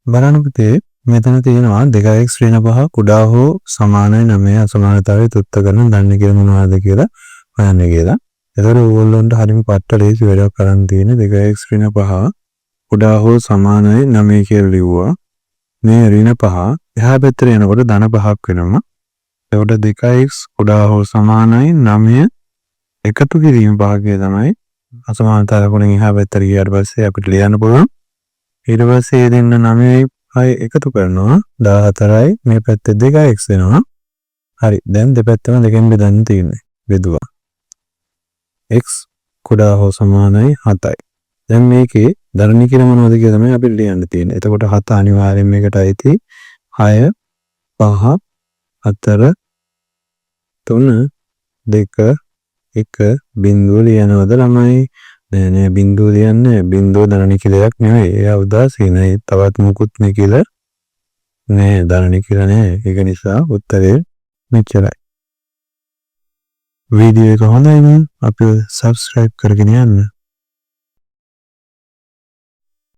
බලන්න පුතේ මෙතන තියෙනවා 2x ඍණ 5 කුඩා හෝ සමානයි 9 අසමානතාවයේ තුත්ත ගන්න දන්නේ කියලා මොනවද කියලා හොයන්න කියලා. ඒතර ඕගොල්ලන්ට හරිම පට්ට ලේසි වැඩක් කරන් තියෙන්නේ 2x ඍණ 5 කුඩා හෝ සමානයි 9 කියලා ලිව්වා. මේ ඍණ 5 එහා පැත්තට යනකොට ධන 5ක් වෙනවා. එතකොට 2x කුඩා හෝ සමානයි 9 එකතු කිරීම භාගය තමයි අසමානතාවය කොටින් එහා පැත්තට ගියාට පස්සේ අපිට ලියන්න පුළුවන්. ඊට පස්සේ ඒ දෙන්න 9යි 6යි එකතු කරනවා 14යි මේ පැත්තේ 2x වෙනවා. හරි. දැන් දෙපැත්තම දෙකෙන් බෙදන්න තියෙන්නේ. බෙදුවා. x කුඩා හෝ සමානයි 7යි. දැන් මේකේ ධර්ණී කියලා මොනවද කියලා තමයි අපිට ලියන්න තියෙන්නේ. එතකොට 7 අනිවාර්යෙන් මේකට අයිති 6 5 4 3 2 1 බිංදුව ලියනවද ළමයි? නෑ බිංදුව ලියන්නේ බිංදුව ධර්ණී කියලාක් නෙවෙයි. එයා උදාසීනයි. තවත් මොකුත් නේ කියලා නෑ ධර්ණී කියලා නෑ. ඒක නිසා උත්තරේ මෙච්චරයි. වීඩියෝ එක හොඳයි නම් අපිව subscribe කරගෙන යන්න.